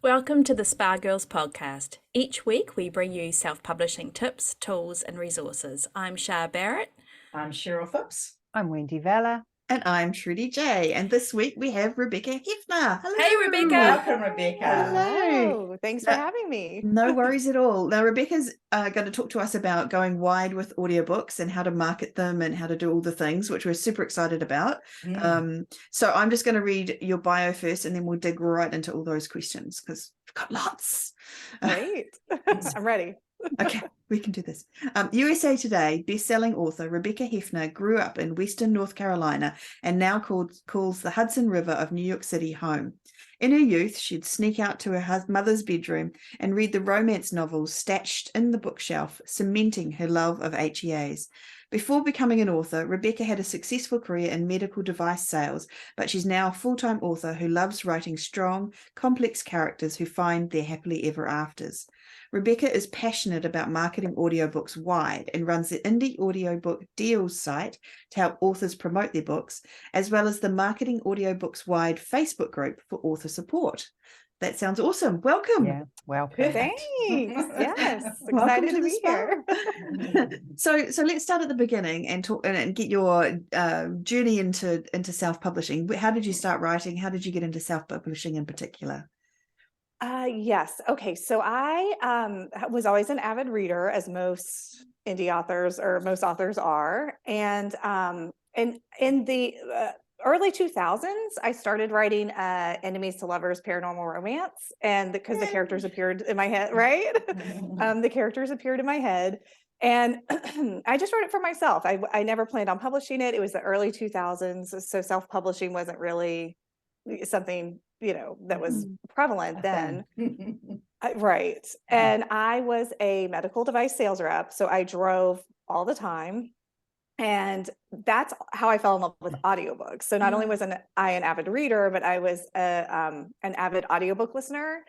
Welcome to the Spa Girls podcast. Each week we bring you self-publishing tips, tools and resources. I'm Shah Barrett. I'm Cheryl Phipps. I'm Wendy Vella. And I'm Trudy J. And this week we have Rebecca Hefner. Hello. Hey, Rebecca. Welcome, Rebecca. Hello. Thanks for having me. No worries at all. Now, Rebecca's going to talk to us about going wide with audiobooks and how to market them and how to do all the things, which we're super excited about. So I'm just going to read your bio first, and then we'll dig right into all those questions because we've got lots. Great. I'm ready. Okay, we can do this. USA Today bestselling author Rebecca Hefner grew up in Western North Carolina and now calls the Hudson River of New York City home. In her youth, she'd sneak out to her mother's bedroom and read the romance novels stashed in the bookshelf, cementing her love of HEAs. Before becoming an author, Rebecca had a successful career in medical device sales, but she's now a full-time author who loves writing strong, complex characters who find their happily ever afters. Rebecca is passionate about marketing audiobooks wide and runs the Indie Audiobook Deals site to help authors promote their books, as well as the Marketing Audiobooks Wide Facebook group for author support. That sounds awesome. Welcome. Yeah, welcome. Perfect. Thanks. Yes, Welcome excited to be here. So let's start at the beginning and talk and get your journey into self-publishing. How did you start writing? How did you get into self-publishing in particular? Yes. Okay. So I was always an avid reader, as most indie authors or most authors are. And in the early 2000s, I started writing enemies to lovers paranormal romance. And because the characters appeared in my head, right? The characters appeared in my head. And I just wrote it for myself. I never planned on publishing it. It was the early 2000s. So self-publishing wasn't really something that was prevalent then. Right. And I was a medical device sales rep. So I drove all the time. And that's how I fell in love with audiobooks. So not only was I an avid reader, but I was an avid audiobook listener.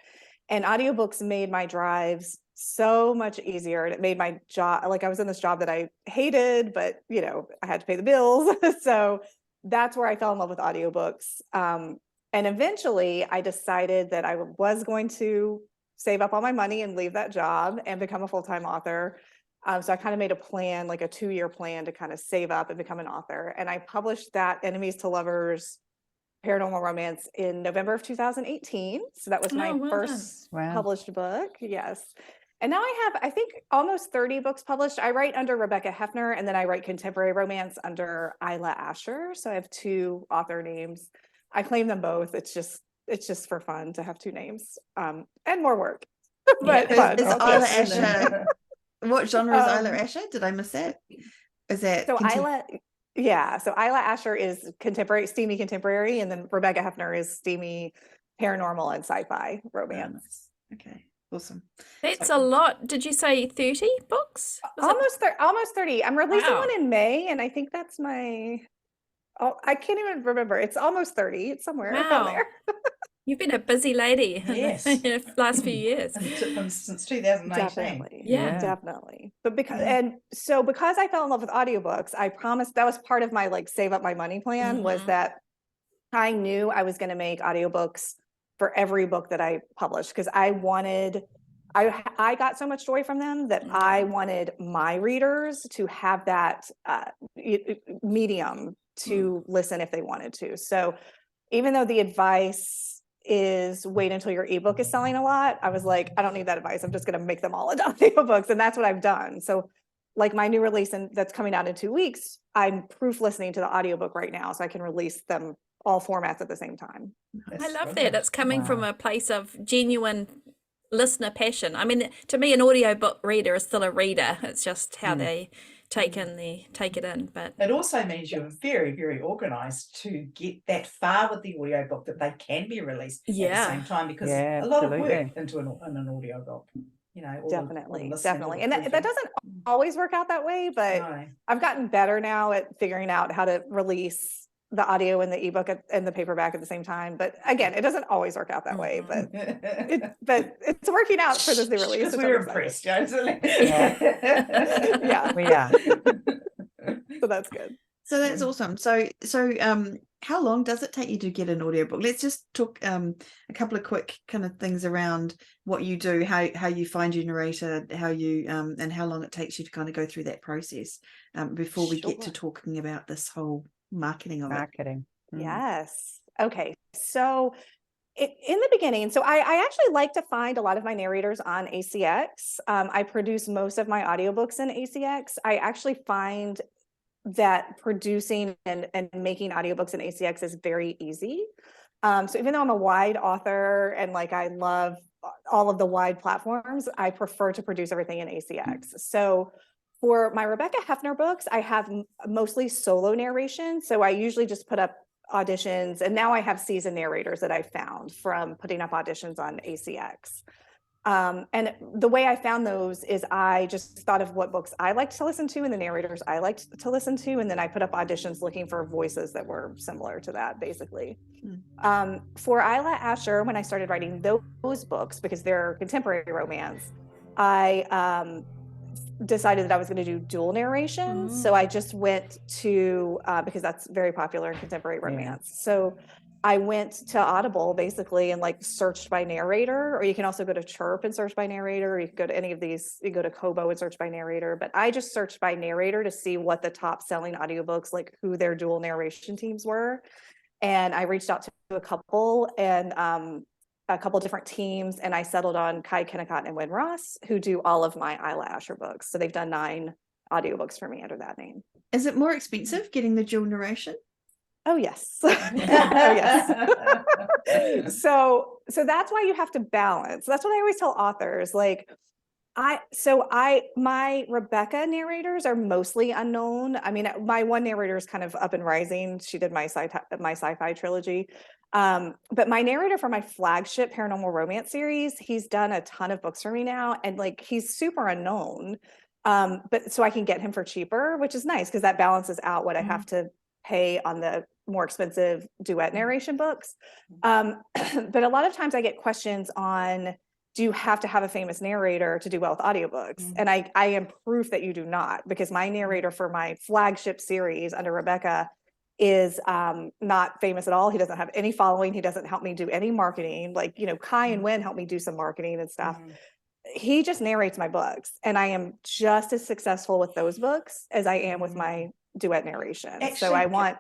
And audiobooks made my drives so much easier. And it made my job, like I was in this job that I hated, but I had to pay the bills. So that's where I fell in love with audiobooks. And eventually I decided that I was going to save up all my money and leave that job and become a full-time author. So I kind of made a plan, like a 2-year plan to kind of save up and become an author. And I published that Enemies to Lovers paranormal romance in November of 2018. So that was my first published book. Yes. And now I have, I think, almost 30 books published. I write under Rebecca Hefner, and then I write contemporary romance under Isla Asher. So I have 2 author names. I claim them both. It's just for fun to have 2 names, and more work. But is Isla Asher? What genre is Isla Asher? Did I miss that? Is that so Isla? Yeah. So Isla Asher is contemporary, steamy contemporary, and then Rebecca Hefner is steamy paranormal and sci-fi romance. Okay. Awesome. That's a lot. Did you say 30 books? Almost 30. I'm releasing one in May, and I think that's my. Oh, I can't even remember. It's almost 30. It's somewhere around there. You've been a busy lady in the last few years. Since 2018. Definitely. Yeah, definitely. But because I fell in love with audiobooks, I promised that was part of my save up my money plan was that I knew I was going to make audiobooks for every book that I published because I got so much joy from them that I wanted my readers to have that medium to listen if they wanted to. So even though the advice is wait until your ebook is selling a lot, I was like, I don't need that advice. I'm just going to make them all into audiobooks. And that's what I've done. So like my new release that's coming out in 2 weeks, I'm proof listening to the audiobook right now. So I can release them all formats at the same time. I love that. It's coming from a place of genuine listener passion. I mean, to me, an audiobook reader is still a reader. It's just how they take it in. But it also means you're very, very organized to get that far with the audiobook that they can be released at the same time because a lot of work into an audiobook. Definitely. And that doesn't always work out that way, but I've gotten better now at figuring out how to release the audio and the ebook and the paperback at the same time. But again, it doesn't always work out that way, but it's working out for this new release. We're impressed, Josie. Yeah, we are. So that's good. So that's awesome. So how long does it take you to get an audiobook? Let's just talk a couple of quick kind of things around what you do, how you find your narrator, how you and how long it takes you to kind of go through that process before we get to talking about this whole marketing of it. Yes. Okay. So in the beginning, so I actually like to find a lot of my narrators on ACX. I produce most of my audiobooks in ACX. I actually find that producing and making audiobooks in ACX is very easy. So even though I'm a wide author and like I love all of the wide platforms, I prefer to produce everything in ACX. So for my Rebecca Hefner books, I have mostly solo narration. So I usually just put up auditions, and now I have seasoned narrators that I found from putting up auditions on ACX. And the way I found those is I just thought of what books I liked to listen to and the narrators I liked to listen to. And then I put up auditions looking for voices that were similar to that, basically. For Isla Asher, when I started writing those books, because they're contemporary romance, I decided that I was going to do dual narration. So I just went to, because that's very popular in contemporary romance. So I went to Audible basically and like searched by narrator, or you can also go to Chirp and search by narrator, or you can go to any of these, you go to Kobo and search by narrator, but I just searched by narrator to see what the top selling audiobooks, like who their dual narration teams were. And I reached out to a couple and a couple different teams, and I settled on Kai Kennicott and Wynn Ross, who do all of my Isla Asher books. So they've done 9 audiobooks for me under that name. Is it more expensive getting the dual narration? Oh, yes. Oh, yes. So that's why you have to balance. That's what I always tell authors. Like, my Rebecca narrators are mostly unknown. I mean, my one narrator is kind of up and rising. She did my sci-fi trilogy. But my narrator for my flagship paranormal romance series, he's done a ton of books for me now. And like, he's super unknown. But so I can get him for cheaper, which is nice because that balances out what I have to pay on the more expensive duet narration books. But a lot of times I get questions on, do you have to have a famous narrator to do well with audiobooks? And I am proof that you do not, because my narrator for my flagship series under Rebecca is not famous at all. He doesn't have any following. He doesn't help me do any marketing. Like, you know, Kai and Wynn help me do some marketing and stuff. He just narrates my books, and I am just as successful with those books as I am with my duet narration. Actually, so I want,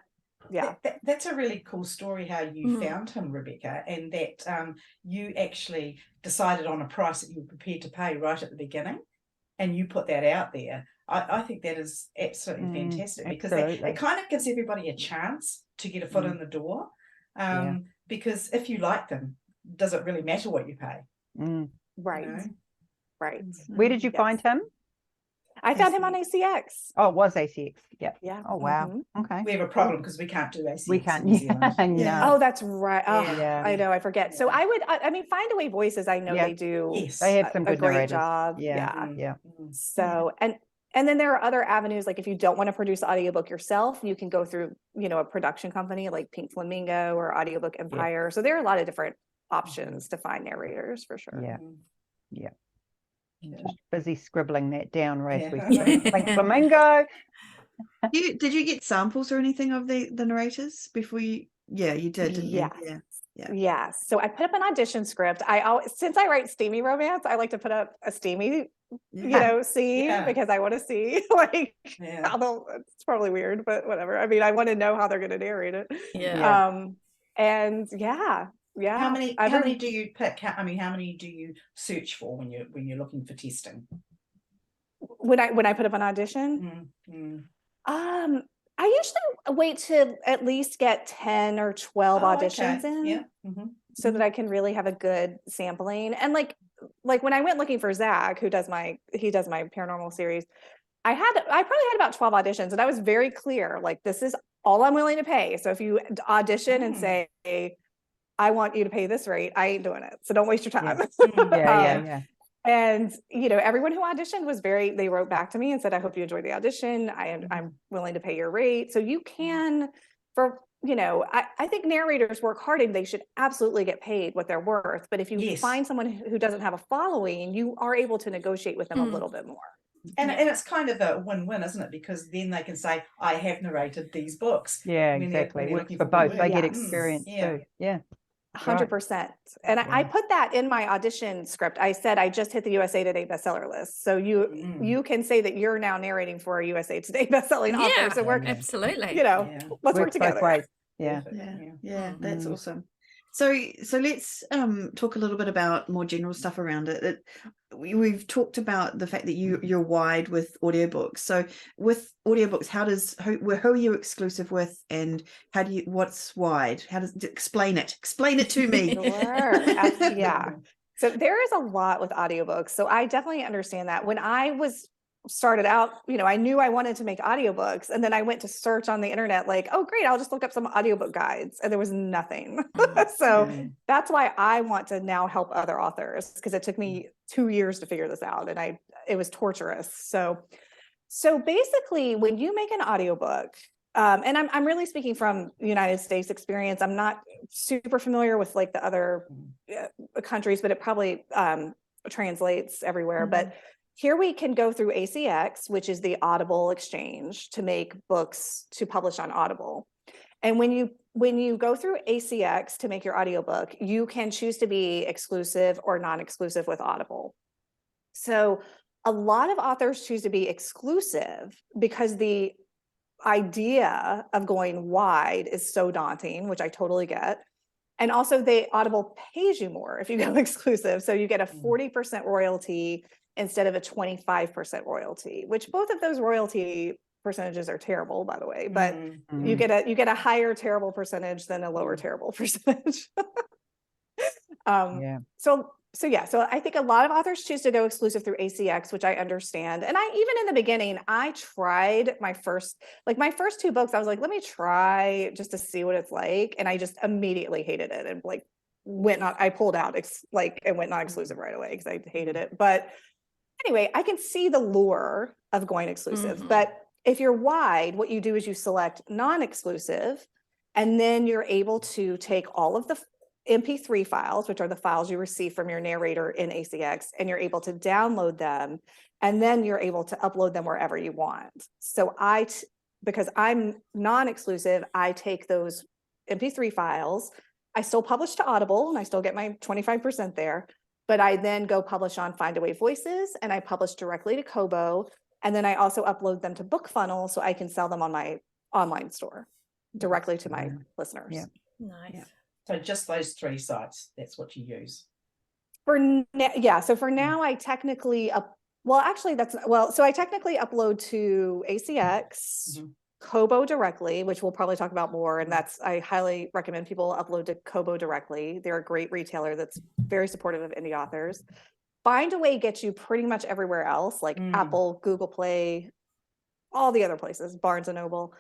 that's a really cool story how you found him, Rebecca, and that you actually decided on a price that you were prepared to pay right at the beginning, and you put that out there. I think that is absolutely fantastic, because it kind of gives everybody a chance to get a foot in the door, because if you like them, does it really matter what you pay? Right. You know? Right. Where did you find him? I found him on ACX. Oh, it was ACX. Yeah. Yeah. Oh, wow. Okay. We have a problem because we can't do ACX. We can't. In New Zealand. Oh, that's right. Oh, I know. I forget. Yeah. So I mean, Find Away Voices, I know they do They have some good a great narrators. job. Yeah. So, and then there are other avenues, like if you don't want to produce audiobook yourself, you can go through, you know, a production company like Pink Flamingo or Audiobook Empire. So there are a lot of different options to find narrators for sure. Yeah. Just busy scribbling that down right as we speak. Like Flamingo. Did you get samples or anything of the narrators before you? Yeah, you did, didn't you? Yeah. So I put up an audition script. Since I write steamy romance, I like to put up a steamy, scene because I want to see although it's probably weird, but whatever. I mean, I want to know how they're going to narrate it. How many do you pick? I mean, how many do you search for when you're looking for testing? When I put up an audition, I usually wait to at least get 10 or 12 auditions in, so that I can really have a good sampling. And like when I went looking for Zach, who does my paranormal series, I probably had about 12 auditions, and I was very clear, like, this is all I'm willing to pay. So if you audition and say, I want you to pay this rate, I ain't doing it. So don't waste your time. And, everyone who auditioned they wrote back to me and said, I hope you enjoyed the audition. I'm willing to pay your rate. So you can, I think narrators work hard and they should absolutely get paid what they're worth. But if you find someone who doesn't have a following, you are able to negotiate with them a little bit more. And Yeah. it's kind of a win-win, isn't it? Because then they can say, I have narrated these books. Yeah, when exactly. they're Works looking for for both. They work. get Yes. experience Yeah. too. Yeah. 100%. And I Yeah. put that in my audition script. I said, I just hit the USA Today bestseller list. So you can say that you're now narrating for a USA Today bestselling author. Yeah, So we're, absolutely. you know, Yeah. let's work Works both together. ways. Yeah. Perfect, Yeah, that's Mm. awesome. So let's talk a little bit about more general stuff around it. We've talked about the fact that you're wide with audiobooks. So with audiobooks, who are you exclusive with, and what's wide? Explain it to me. Sure. Yeah. So there is a lot with audiobooks. So I definitely understand that. When I started out, I knew I wanted to make audiobooks, and then I went to search on the internet, like, oh, great, I'll just look up some audiobook guides, and there was nothing. So that's why I want to now help other authors, because it took me 2 years to figure this out, and it was torturous. So basically, when you make an audiobook, and I'm really speaking from United States experience. I'm not super familiar with like the other countries, but it probably translates everywhere. But here we can go through ACX, which is the Audible exchange, to make books to publish on Audible. And when you go through ACX to make your audiobook, you can choose to be exclusive or non-exclusive with Audible. So a lot of authors choose to be exclusive because the idea of going wide is so daunting, which I totally get. And also Audible pays you more if you go exclusive. So you get a 40% royalty instead of a 25% royalty, which both of those royalty percentages are terrible, by the way, but you get a higher terrible percentage than a lower terrible percentage. So I think a lot of authors choose to go exclusive through ACX, which I understand. And even in the beginning, I tried my first 2 books. I was like, let me try just to see what it's like. And I just immediately hated it and I pulled out and went non-exclusive right away because I hated it. But anyway, I can see the lure of going exclusive. But if you're wide, what you do is you select non-exclusive, and then you're able to take all of the MP3 files, which are the files you receive from your narrator in ACX, and you're able to download them, and then you're able to upload them wherever you want. So because I'm non-exclusive, I take those MP3 files, I still publish to Audible, and I still get my 25% there, but I then go publish on Findaway Voices, and I publish directly to Kobo, and then I also upload them to BookFunnel so I can sell them on my online store directly to my listeners. Yeah. Nice. Yeah. So just those 3 sites, that's what you use. So for now, I technically I technically upload to ACX, Kobo directly, which we'll probably talk about more. And I highly recommend people upload to Kobo directly. They're a great retailer that's very supportive of indie authors. Findaway gets you pretty much everywhere else, like Apple, Google Play, all the other places, Barnes and Noble.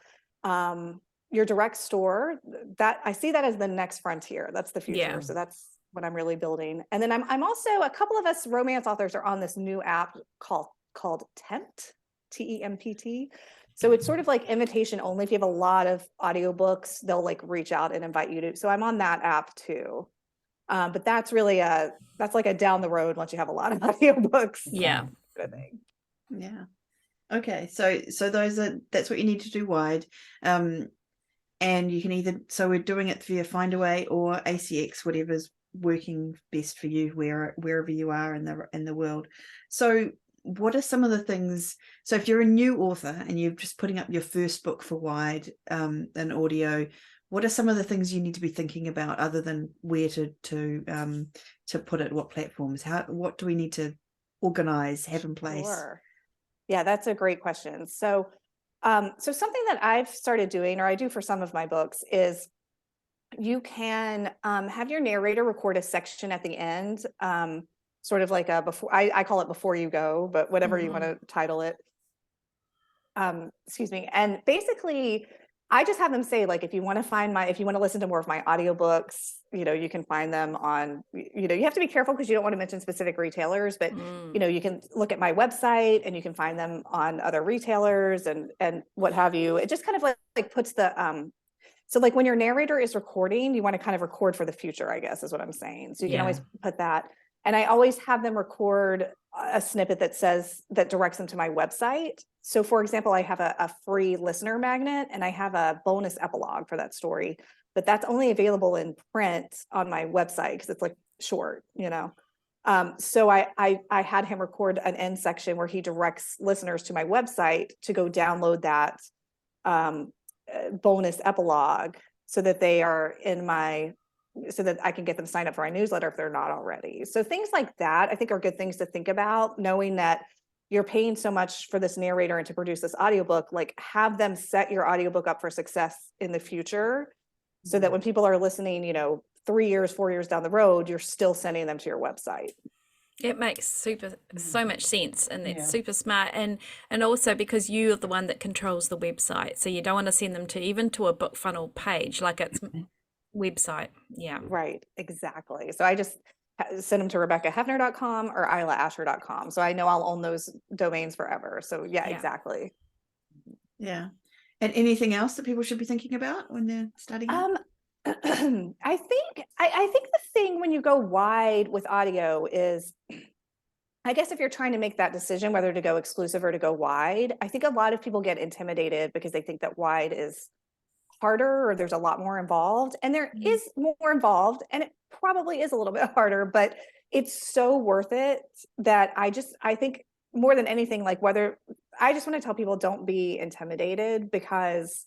Your direct store, that I see that as the next frontier. That's the future. Yeah. So that's what I'm really building. And then I'm also, a couple of us romance authors are on this new app called Tempt, TEMPT. So it's sort of like invitation only. If you have a lot of audiobooks, they'll reach out and invite you to. So I'm on that app too. But that's really that's like a down the road once you have a lot of audiobooks. Yeah. Good thing. Yeah. Okay. So that's what you need to do wide. And you can so we're doing it via Findaway or ACX, whatever's working best for you, wherever you are in the world. So what are some of the things? So if you're a new author and you're just putting up your first book for wide, an audio, what are some of the things you need to be thinking about other than where to put it, what platforms, what do we need to organize, have in place? Sure. Yeah, that's a great question. So something that I've started doing, or I do for some of my books, is you can have your narrator record a section at the end, sort of like a before, I call it before you go, but whatever you want to title it. Excuse me. And basically, I just have them say, if you want to listen to more of my audiobooks, you can find them on, you have to be careful because you don't want to mention specific retailers, but, you can look at my website and you can find them on other retailers and what have you. It just kind of puts the, so when your narrator is recording, you want to kind of record for the future, I guess is what I'm saying. So you can always put that. And I always have them record a snippet that directs them to my website. So for example, I have a free listener magnet and I have a bonus epilogue for that story, but that's only available in print on my website because it's like short, you know. So I had him record an end section where he directs listeners to my website to go download that bonus epilogue so that they are so that I can get them signed up for my newsletter if they're not already. So things like that, I think, are good things to think about, knowing that you're paying so much for this narrator and to produce this audiobook, like have them set your audiobook up for success in the future so that when people are listening, you know, 3 years, 4 years down the road, you're still sending them to your website. It makes so much sense, and it's super smart, and also because you're the one that controls the website, so you don't want to send them to a book funnel page like it's website. Yeah, right, exactly. So I just send them to RebeccaHefner.com or IslaAsher.com, so I know I'll own those domains forever. So yeah. Exactly. Yeah. And anything else that people should be thinking about when they're starting out? I think the thing when you go wide with audio is, I guess if you're trying to make that decision whether to go exclusive or to go wide, I think a lot of people get intimidated because they think that wide is harder or there's a lot more involved, and there is more involved, and it probably is a little bit harder, but it's so worth it that I think more than anything, like I just want to tell people, don't be intimidated, because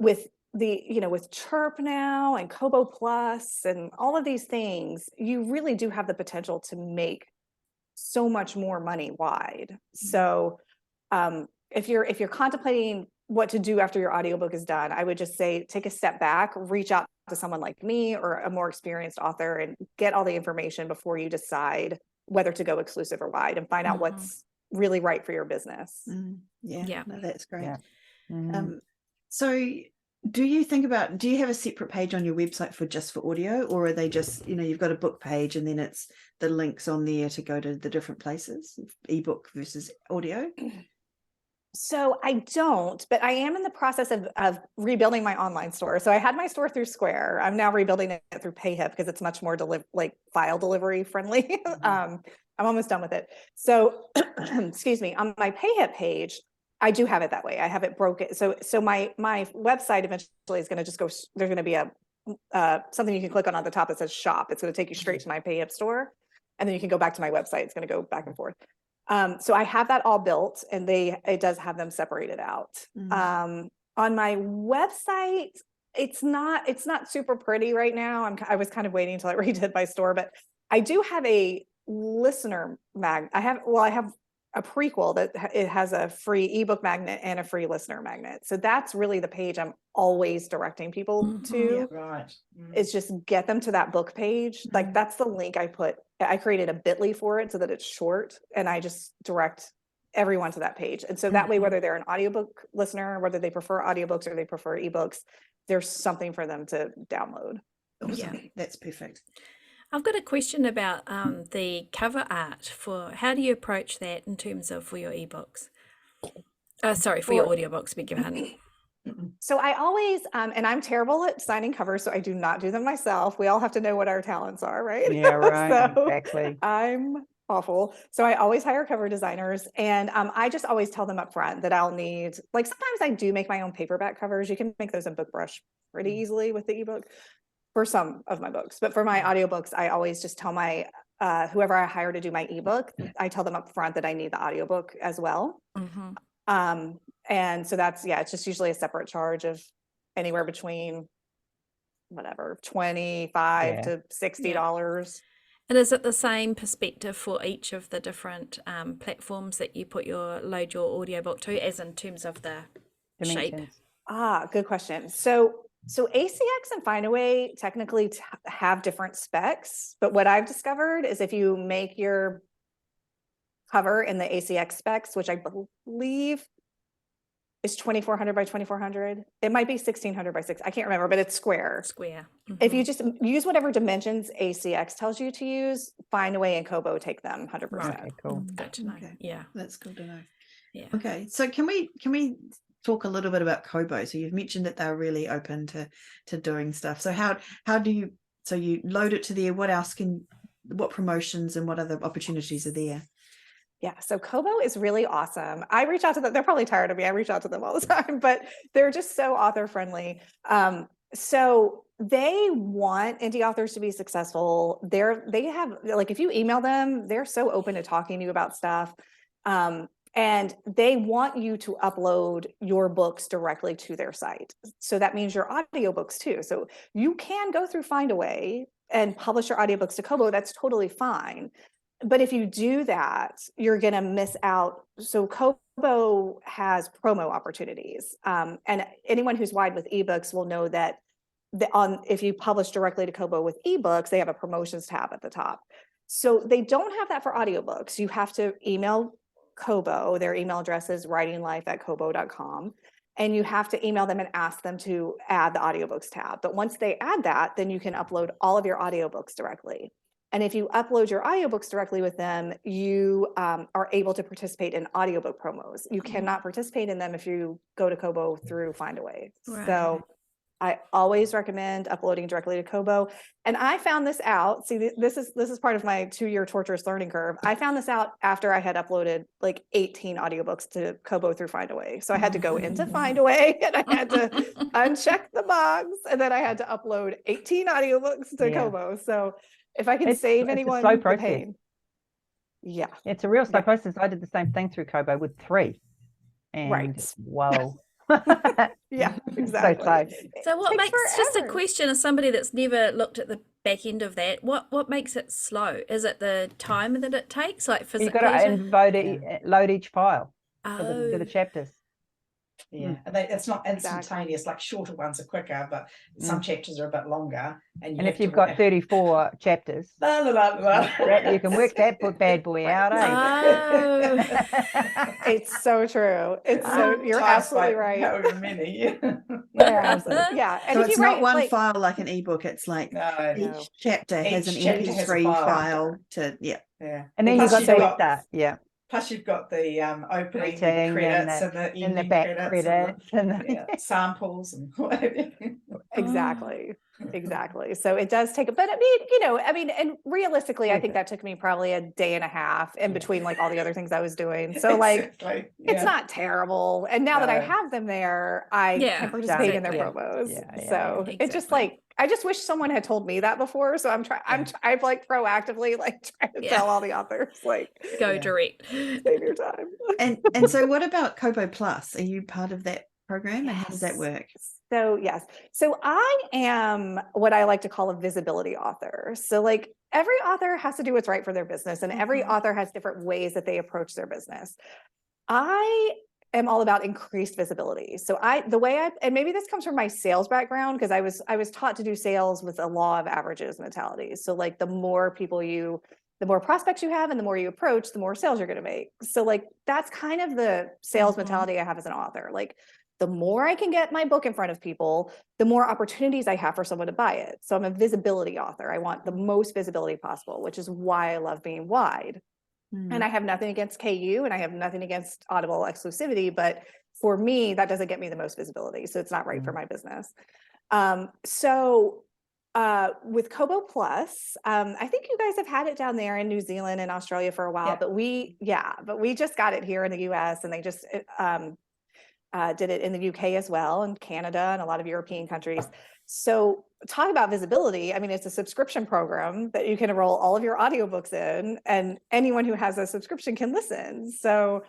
with with Chirp now and Kobo Plus and all of these things, you really do have the potential to make so much more money wide. So if you're contemplating what to do after your audiobook is done, I would just say, take a step back, reach out to someone like me or a more experienced author and get all the information before you decide whether to go exclusive or wide, and find out what's really right for your business. Yeah. No, that's great. Yeah. So do you have a separate page on your website for audio, or are they just, you've got a book page and then it's the links on there to go to the different places, ebook versus audio? So I don't, but I am in the process of rebuilding my online store. So I had my store through Square. I'm now rebuilding it through PayHip because it's much more file delivery friendly. I'm almost done with it. So, excuse me, on my PayHip page, I do have it that way. I have it broken. So my website eventually is going to just go. There's going to be a something you can click on the top that says shop. It's going to take you straight to my PayHip store, and then you can go back to my website. It's going to go back and forth. So I have that all built, and it does have them separated out. On my website, it's not super pretty right now. I was kind of waiting until I redid my store, but I do have a listener I have a prequel that it has a free ebook magnet and a free listener magnet. So that's really the page I'm always directing people to. Yeah, right. It's just get them to that book page. Like that's the link I created a bit.ly for it so that it's short, and I just direct everyone to that page. And so that way, whether they're an audiobook listener, whether they prefer audiobooks or they prefer ebooks, there's something for them to download. Awesome. Yeah, that's perfect. I've got a question about the cover art. How do you approach that in terms of for your ebooks? For your audiobooks, beg your pardon. So I always, and I'm terrible at signing covers, so I do not do them myself. We all have to know what our talents are, right? Yeah, right. So exactly. I'm awful. So I always hire cover designers, and I just always tell them up front that I'll need, sometimes I do make my own paperback covers. You can make those in BookBrush pretty easily with the ebook for some of my books. But for my audiobooks, I always just tell my, whoever I hire to do my ebook, I tell them up front that I need the audiobook as well. And so it's just usually a separate charge of anywhere between $25 to $60. And is it the same perspective for each of the different platforms that you load your audiobook to, as in terms of the shape? Good question. So ACX and Findaway technically have different specs, but what I've discovered is if you make your cover in the ACX specs, which I believe is 2400 by 2400. It might be 1600 by 6. I can't remember, but it's square. If you just use whatever dimensions ACX tells you to use, Findaway and Kobo take them 100%. Okay, cool. Good to know. Okay. Yeah, that's good to know. Yeah. Okay, so can we talk a little bit about Kobo? So you've mentioned that they're really open to doing stuff. So how do you? So you load it to there. What else what promotions and what other opportunities are there? Yeah, so Kobo is really awesome. I reach out to them. They're probably tired of me. I reach out to them all the time, but they're just so author friendly. So they want indie authors to be successful. They have, like, if you email them, they're so open to talking to you about stuff. And they want you to upload your books directly to their site. So that means your audiobooks too. So you can go through Findaway and publish your audiobooks to Kobo. That's totally fine. But if you do that, you're going to miss out. So Kobo has promo opportunities. And anyone who's wide with ebooks will know that if you publish directly to Kobo with ebooks, they have a promotions tab at the top. So they don't have that for audiobooks. You have to email Kobo. Their email address is writinglife@kobo.com. And you have to email them and ask them to add the audiobooks tab. But once they add that, then you can upload all of your audiobooks directly. And if you upload your audiobooks directly with them, you are able to participate in audiobook promos. You cannot participate in them if you go to Kobo through Findaway. Right. So I always recommend uploading directly to Kobo. And I found this out. See, this is part of my 2-year torturous learning curve. I found this out after I had uploaded like 18 audiobooks to Kobo through Findaway. So I had to go into Findaway and I had to uncheck the box, and then I had to upload 18 audiobooks to Kobo. So if I can save anyone a slow the pain. Yeah. It's a real slow process. I did the same thing through Kobo with 3. And Right. whoa. Yeah, exactly. So what Takes makes, just a forever. question of somebody that's never looked at the back end of that, what makes it slow? Is it the time that it takes, like You've physically? got to load each file to the Oh, chapters. Yeah, and it's not instantaneous. Like shorter ones are quicker, but some chapters are a bit longer. And if you've got 34 chapters, you can work that bad boy out, oh. It's so true. It's so, you're absolutely right. However many. Yeah. And So if it's you not write, one like, file like an ebook. It's like No. each chapter has an Each chapter has a MP3 file. file to, Yeah. and then Plus you've got you've the got- yeah. Plus you've got the opening Greeting credits and the and ending the back credits and and the samples and whatever. Exactly. So it does take but I mean, and realistically, I think that took me probably a day and a half in between like all the other things I was doing. So like, it's not terrible. And now that I have them there, I can participate in their promos. So it's just like, I just wish someone had told me that before. So I've like proactively like trying to tell all the authors, like, go direct. Save your time. and so what about Kobo Plus? Are you part of that program? And how does that work? So yes. So I am what I like to call a visibility author. So like every author has to do what's right for their business, and every author has different ways that they approach their business. I am all about increased visibility. So and maybe this comes from my sales background, because I was taught to do sales with a law of averages mentality. So like the more prospects you have and the more you approach, the more sales you're going to make. So like that's kind of the sales mentality I have as an author. Like the more I can get my book in front of people, the more opportunities I have for someone to buy it. So I'm a visibility author. I want the most visibility possible, which is why I love being wide. And I have nothing against KU and I have nothing against Audible exclusivity, but for me, that doesn't get me the most visibility. So it's not right for my business. With Kobo Plus, I think you guys have had it down there in New Zealand and Australia for a while, but we just got it here in the US, and they just did it in the UK as well, and Canada and a lot of European countries. So talk about visibility. I mean, it's a subscription program that you can enroll all of your audiobooks in, and anyone who has a subscription can listen. So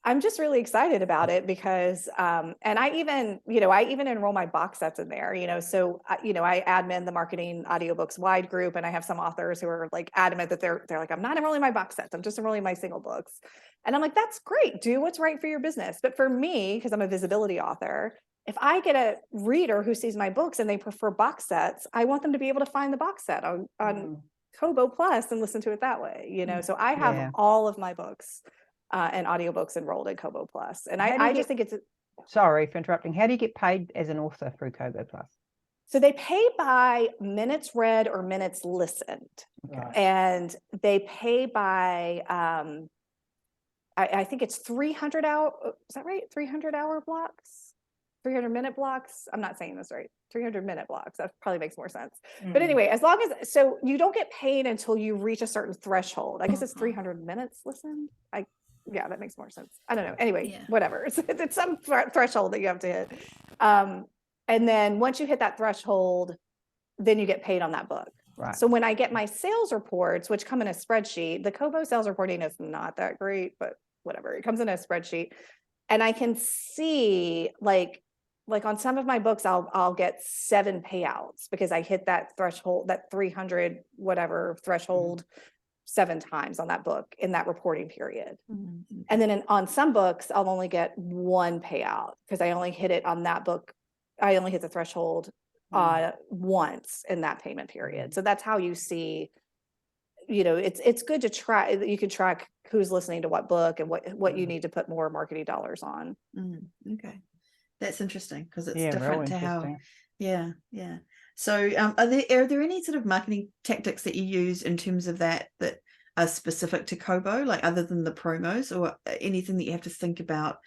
I'm just really excited about it because, and I even enroll my box sets in there, so, I admin the marketing audiobooks wide group, and I have some authors who are like adamant that they're like, I'm not enrolling my box sets. I'm just enrolling my single books. And I'm like, that's great. Do what's right for your business. But for me, because I'm a visibility author, if I get a reader who sees my books and they prefer box sets, I want them to be able to find the box set on Kobo Plus and listen to it that way, So I have all of my books and audiobooks enrolled in Kobo Plus. And I just think it's sorry for interrupting. How do you get paid as an author through Kobo Plus? So they pay by minutes read or minutes listened. Right. And they pay by I think it's 300 hour, is that right? 300 hour blocks, 300 minute blocks. I'm not saying this right. 300-minute blocks. That probably makes more sense. Mm. But anyway, as long as, so you don't get paid until you reach a certain threshold. I guess it's 300 minutes listened. Yeah, that makes more sense. I don't know. Anyway, Yeah. whatever. It's some threshold that you have to hit. And then once you hit that threshold, then you get paid on that book. Right. So when I get my sales reports, which come in a spreadsheet, the Kobo sales reporting is not that great, but whatever. It comes in a spreadsheet, and I can see like on some of my books, I'll get 7 payouts because I hit that threshold, that 300 whatever threshold 7 times on that book in that reporting period. Mm-hmm. And then on some books, I'll only get 1 payout because I only hit it on that book. I only hit the threshold once in that payment period. So that's how you see, it's good to try. You can track who's listening to what book and what you need to put more marketing dollars on. Okay, that's interesting because it's Yeah, different real to how. interesting. Yeah. So, are there any sort of marketing tactics that you use in terms of that are specific to Kobo, like other than the promos, or anything that you have to think about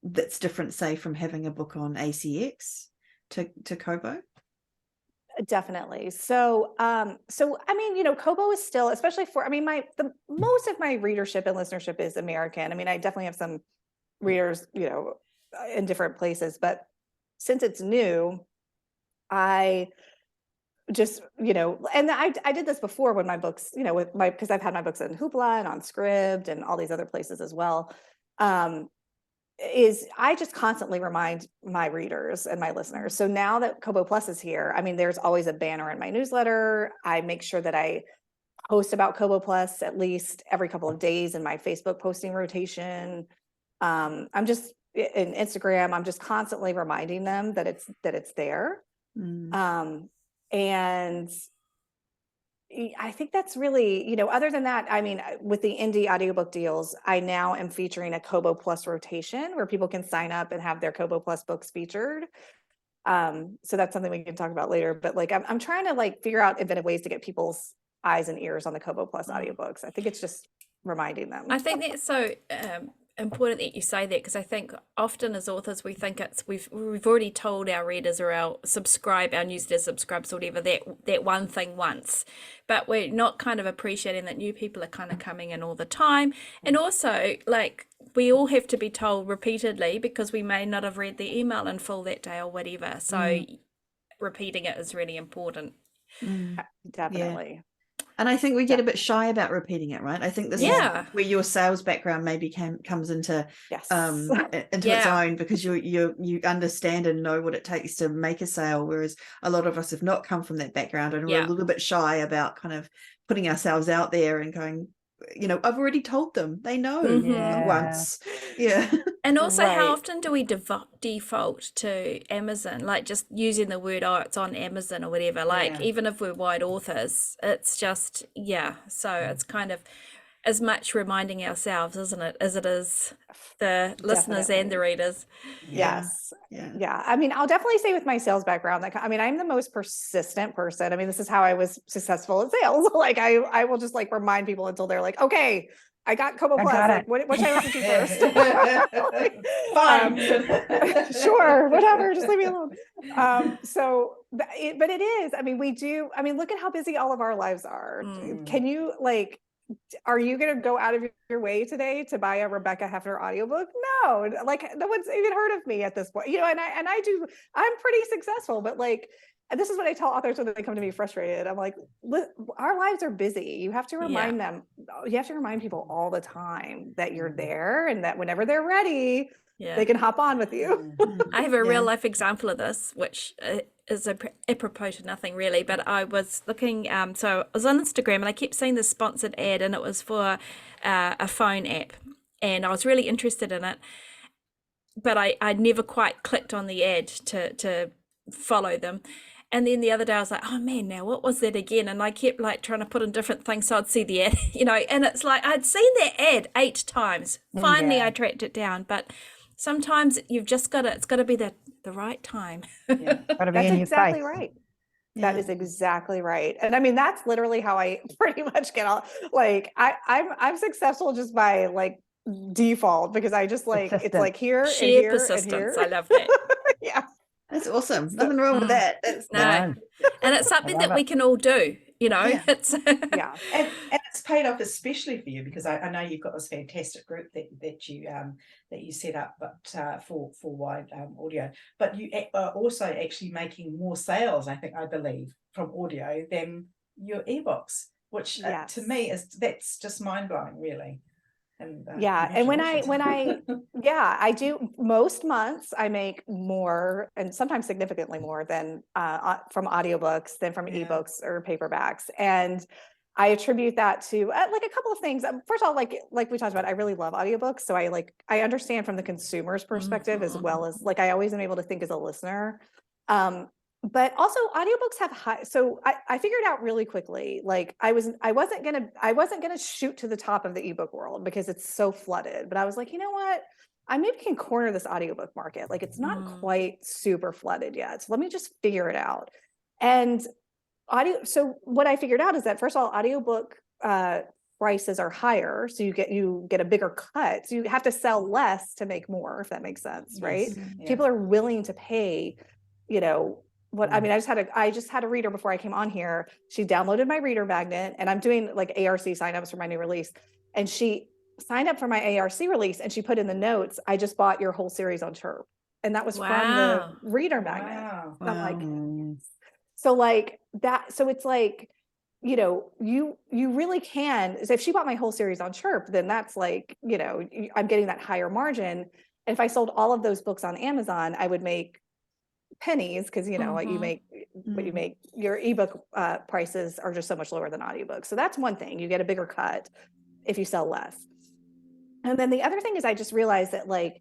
that's different, say, from having a book on ACX to Kobo? Definitely. So, I mean, Kobo is still, especially for, I mean, most of my readership and listenership is American. I mean, I definitely have some readers, in different places, but since it's new, I just, and I did this before when my books, because I've had my books in Hoopla and on Scribd and all these other places as well. Is I just constantly remind my readers and my listeners. So now that Kobo Plus is here, I mean, there's always a banner in my newsletter. I make sure that I post about Kobo Plus at least every couple of days in my Facebook posting rotation. I'm just in Instagram. I'm just constantly reminding them that it's there. And I think that's really, other than that, I mean, with the indie audiobook deals, I now am featuring a Kobo Plus rotation where people can sign up and have their Kobo Plus books featured. So that's something we can talk about later, but I'm trying to figure out inventive ways to get people's eyes and ears on the Kobo Plus audiobooks. I think it's just reminding them. I think that's so important that you say that, because I think often as authors we think we've already told our readers or our newsletter subscribers or whatever that one thing once, but we're not kind of appreciating that new people are kind of coming in all the time. And also we all have to be told repeatedly because we may not have read the email in full that day or whatever, so repeating it is really important. Definitely. Yeah. And I think we get a bit shy about repeating it, right? I think this is where your sales background maybe comes into its own, because you understand and know what it takes to make a sale, whereas a lot of us have not come from that background and we're a little bit shy about kind of putting ourselves out there and going, I've already told them, they know once. And also, how often do we default to Amazon, just using the word, it's on Amazon or whatever, even if we're wide authors, it's just, so it's kind of as much reminding ourselves, isn't it, as it is the listeners and the readers. Yes. Yeah. I mean, I'll definitely say with my sales background, I'm the most persistent person. I mean, this is how I was successful in sales. I will just remind people until they're like, okay, I got Kobo Plus. What should I listen to first? Fine. Sure, whatever. Just leave me alone. But it is. I mean, look at how busy all of our lives are. Can you are you going to go out of your way today to buy a Rebecca Hefner audiobook? No, no one's even heard of me at this point, I'm pretty successful, but and this is what I tell authors when they come to me frustrated. I'm like, our lives are busy. You have to remind them, you have to remind people all the time that you're there and that whenever they're ready, they can hop on with you. I have a real life example of this, which is apropos to nothing really, but I was looking, so I was on Instagram and I kept seeing this sponsored ad, and it was for a phone app, and I was really interested in it, but I never quite clicked on the ad to follow them. And then the other day I was like, oh man, now what was that again? And I kept trying to put in different things so I'd see the ad, and it's I'd seen that ad 8 times. Finally, I tracked it down. But sometimes you've just it's got to be the right time. That's exactly right. That is exactly right. And I mean, that's literally how I pretty much get all, I'm successful just by default, because I just it's here Sheer and here persistence. and here. I love that. That's awesome. Nothing wrong with that. That's No. No. And it's something love that we it. can all do, you know. Yeah. It's Yeah. And it's paid off especially for you, because I know you've got this fantastic group that you set up, but for wide audio. But you are also actually making more sales, I believe, from audio than your ebooks, which Yes. to me that's just mind blowing, really. And Yeah. And when congratulations. yeah, I do most months I make more, and sometimes significantly more than from audiobooks than from Yeah. ebooks or paperbacks. And I attribute that to like a couple of things. First of all, like we talked about, I really love audiobooks. So I understand from the consumer's perspective as well as like I always am able to think as a listener. But also audiobooks have high, so I figured out really quickly, like I wasn't gonna shoot to the top of the ebook world because it's so flooded, but I was like, you know what? I maybe can corner this audiobook market. Like it's not quite super flooded yet. So let me just figure it out. And so what I figured out is that first of all, audiobook prices are higher. So you get a bigger cut. So you have to sell less to make more, if that makes sense, right? Yes. Yeah. People are willing to pay, you know, I mean, I just had a reader before I came on here. She downloaded my reader magnet, and I'm doing like ARC signups for my new release. And she signed up for my ARC release, and she put in the notes, I just bought your whole series on Chirp. And that was from the reader magnet. Wow. And I'm like, Mm. so like that, so it's like, you know, you really can, if she bought my whole series on Chirp, then that's like, you know, I'm getting that higher margin. And if I sold all of those books on Amazon, I would make pennies, because you know what you make, your ebook prices are just so much lower than audiobooks. So that's one thing, you get a bigger cut if you sell less. And then the other thing is I just realized that like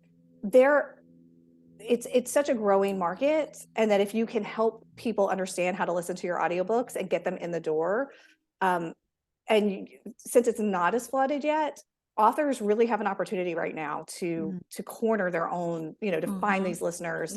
it's such a growing market, and that if you can help people understand how to listen to your audiobooks and get them in the door, since it's not as flooded yet, authors really have an opportunity right now to corner their own, you know, to find these listeners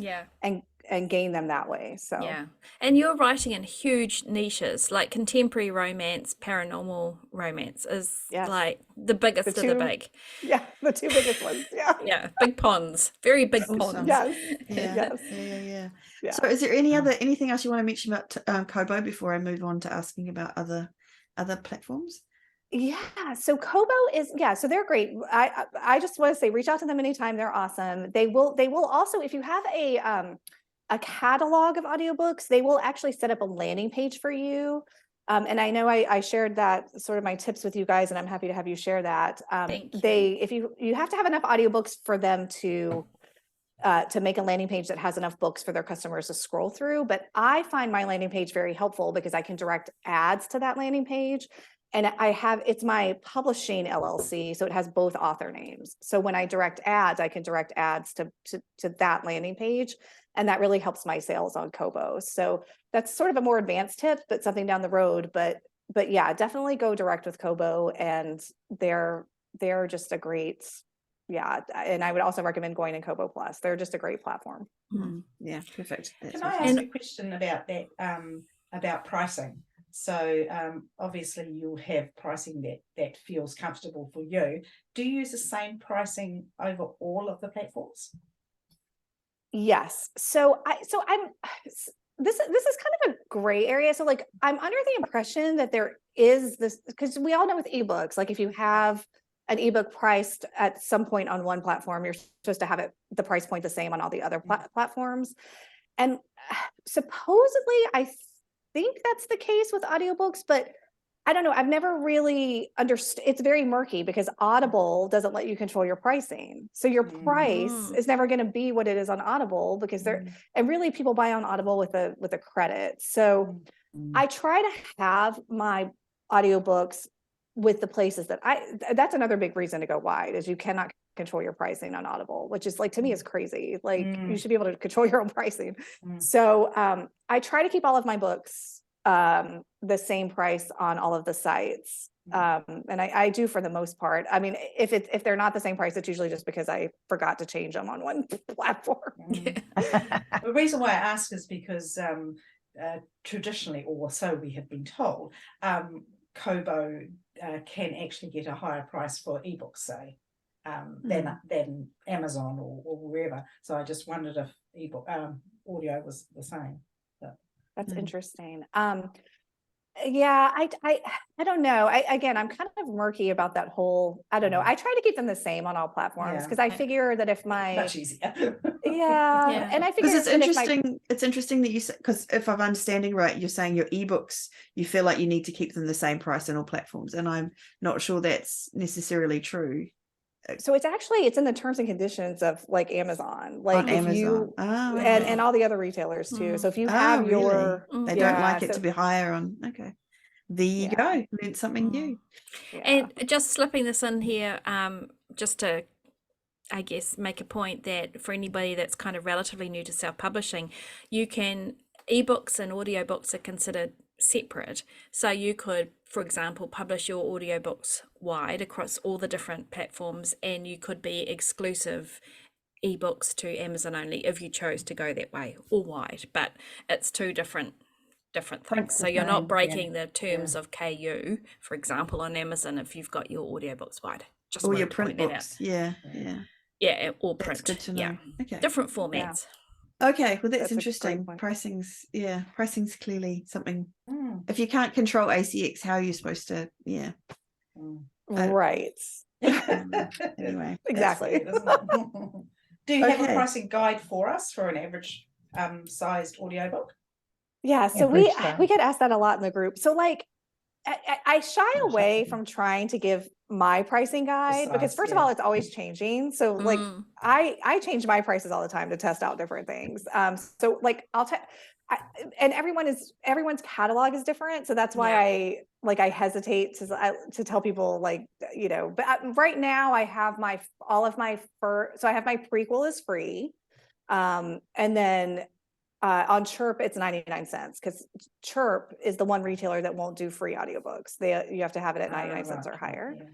and gain them that way. So yeah, and you're writing in huge niches like contemporary romance, paranormal romance is like the biggest of the big. Yeah, the two biggest ones. Yeah. Yeah, big ponds, very big ponds. Yes. Yeah. Yes. Yeah. So is there anything else you want to mention about Kobo before I move on to asking about other platforms? Yeah, so Kobo is, so they're great. I just want to say, reach out to them anytime. They're awesome. They will also, if you have a catalog of audiobooks, they will actually set up a landing page for you. And I know I shared that sort of my tips with you guys, and I'm happy to have you share that. Thank you. If you have to have enough audiobooks for them to make a landing page that has enough books for their customers to scroll through. But I find my landing page very helpful because I can direct ads to that landing page. And it's my publishing LLC, so it has both author names. So when I direct ads, I can direct ads to that landing page, and that really helps my sales on Kobo. So that's sort of a more advanced tip, but something down the road. But yeah, definitely go direct with Kobo, and they're just a great, and I would also recommend going in Kobo Plus. They're just a great platform. Yeah, perfect. Can I ask a question about that, about pricing? So obviously you'll have pricing that feels comfortable for you. Do you use the same pricing over all of the platforms? Yes. So I'm this is kind of a gray area. So like I'm under the impression that there is this, because we all know with ebooks, like if you have an ebook priced at some point on one platform, you're supposed to have the price point the same on all the other platforms. And supposedly I think that's the case with audiobooks, but I don't know. I've never really understood. It's very murky because Audible doesn't let you control your pricing. So your price is never going to be what it is on Audible, because and really people buy on Audible with a credit. So I try to have my audiobooks with the places that's another big reason to go wide, is you cannot control your pricing on Audible, which is like, to me, is crazy. Like you should be able to control your own pricing. So I try to keep all of my books the same price on all of the sites. And I do for the most part. I mean, if they're not the same price, it's usually just because I forgot to change them on one platform. The reason why I ask is because traditionally, or so we have been told, Kobo can actually get a higher price for ebooks, say, than Amazon or wherever. So I just wondered if audio was the same. But, That's interesting. Yeah, I don't know. Again, I'm kind of murky about that whole, I don't know. I try to keep them the same on all platforms because I figure that if much easier. yeah, and I figure Because it's that if interesting. It's interesting that you say, because if I'm understanding right, you're saying your ebooks, you feel like you need to keep them the same price on all platforms, and I'm not sure that's necessarily true. so it's in the terms and conditions of like Amazon, like On if Amazon. you Oh, and all the other retailers too. So if you have your they don't like it so- to be higher on. Okay, there you go. Learned something new. And just slipping this in here, just to, I guess, make a point that for anybody that's kind of relatively new to self-publishing, ebooks and audiobooks are considered separate. So you could, for example, publish your audiobooks wide across all the different platforms, and you could be exclusive ebooks to Amazon only if you chose to go that way, or wide, but it's two different things. So you're not breaking the terms of KU, for example, on Amazon if you've got your audiobooks wide. Just Or your wanted to print point that out. books. Yeah. Or That's print. good to know. Yeah. Okay. Different formats. Okay, well, that's a great interesting. point. Pricing's clearly something. If you can't control ACX, how are you supposed to? Yeah. Right. Anyway, Exactly. Weird, isn't it? Do you have a pricing guide for us for an average sized audiobook? Yeah, so we get asked that a lot in the group. So like I shy away from trying to give my pricing guide because first of all, it's always changing. So like I change my prices all the time to test out different things. So like and everyone's catalog is different. So that's why I hesitate to tell people like, you know, but right now I have I have my prequel is free. And then on Chirp, it's 99 cents because Chirp is the one retailer that won't do free audiobooks. You have to have it at 99 cents or higher.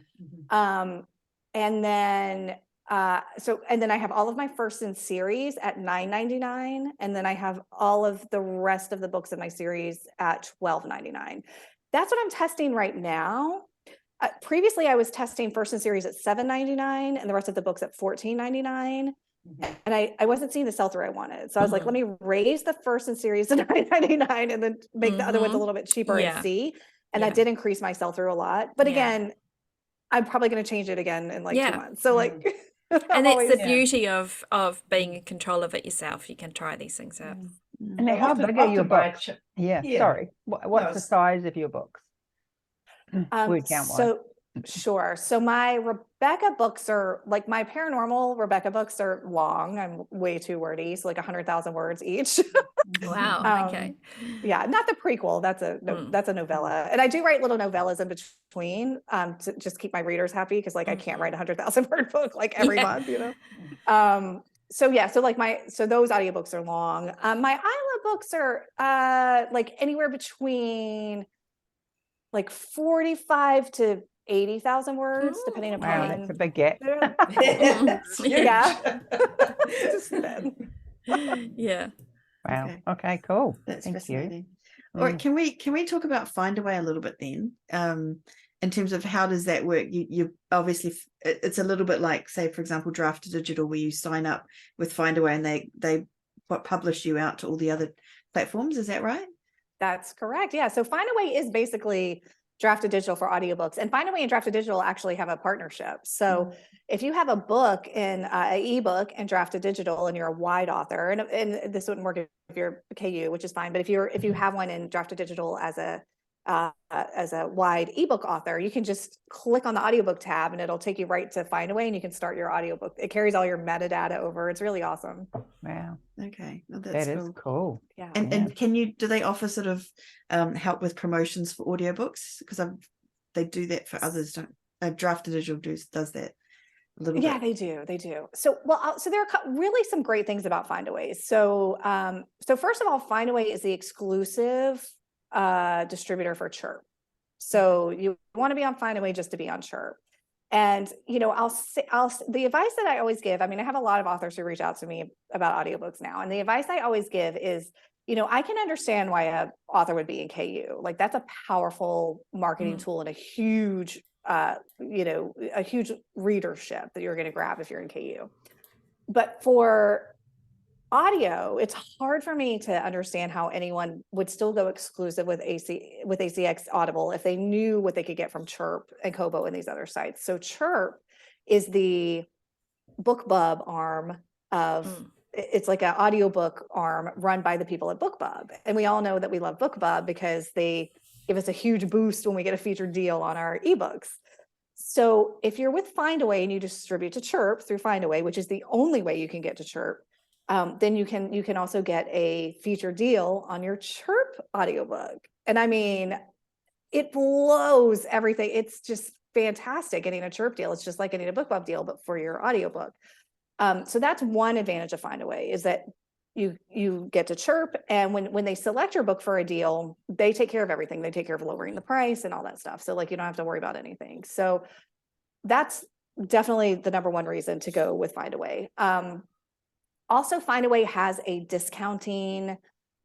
And then I have all of my first in series at $9.99, and then I have all of the rest of the books in my series at $12.99. That's what I'm testing right now. Previously, I was testing first in series at $7.99 and the rest of the books at $14.99. And I wasn't seeing the sell-through I wanted. So I was like, let me raise the first in series to $9.99 and then make the other ones a little bit cheaper and see. And that did increase my sell-through a lot. But again, I'm probably going to change it again in like 2 months. So like, and that's the beauty of being in control of it yourself. You can try these things out. And how big are your books? Sorry. What's the size of your books? Word count wise. Sure. So my Rebecca books are like my paranormal Rebecca books are long. I'm way too wordy. So like 100,000 words each. Wow. Okay. Yeah. Not the prequel. That's a novella. And I do write little novellas in between to just keep my readers happy. Cause like I can't write 100,000 word book like every month, you know? So those audiobooks are long. My Isla books are like anywhere between like 45 to 80,000 words, depending upon. Wow, that's a big gap. Yeah. Wow. Okay, cool. That's Thank fascinating. You. All right, can we talk about Findaway a little bit then? In terms of how does that work? You obviously it's a little bit like, say, for example, Draft Digital, where you sign up with Findaway and they publish you out to all the other platforms. Is that right? That's correct. Yeah. So Findaway is basically Draft Digital for audiobooks, and Findaway and Draft Digital actually have a partnership. So if you have a book in an ebook and Draft Digital, and you're a wide author, and this wouldn't work if you're KU, which is fine. But if you have one in Draft Digital as a wide ebook author, you can just click on the audiobook tab and it'll take you right to Findaway, and you can start your audiobook. It carries all your metadata over. It's really awesome. Wow. Okay. Well, that is cool. Yeah. And do they offer sort of help with promotions for audiobooks? Because they do that for others. Draft Digital does that a little bit. They do. So, so there are really some great things about Findaway. So first of all, Findaway is the exclusive distributor for Chirp. So you want to be on Findaway just to be on Chirp. And, you know, the advice that I always give, I mean, I have a lot of authors who reach out to me about audiobooks now. And the advice I always give is, you know, I can understand why an author would be in KU. Like that's a powerful marketing tool and a huge, a huge readership that you're going to grab if you're in KU. But for audio, it's hard for me to understand how anyone would still go exclusive with ACX Audible if they knew what they could get from Chirp and Kobo and these other sites. So Chirp is the BookBub arm of, it's like an audiobook arm run by the people at BookBub. And we all know that we love BookBub because they give us a huge boost when we get a featured deal on our ebooks. So if you're with Findaway and you distribute to Chirp through Findaway, which is the only way you can get to Chirp, then you can also get a featured deal on your Chirp audiobook. And I mean, it blows everything. It's just fantastic getting a Chirp deal. It's just like getting a BookBub deal, but for your audiobook. So that's one advantage of Findaway, is that you get to Chirp, and when they select your book for a deal, they take care of everything. They take care of lowering the price and all that stuff. So like, you don't have to worry about anything. So that's definitely the number one reason to go with Findaway. Also, Findaway has a discounting,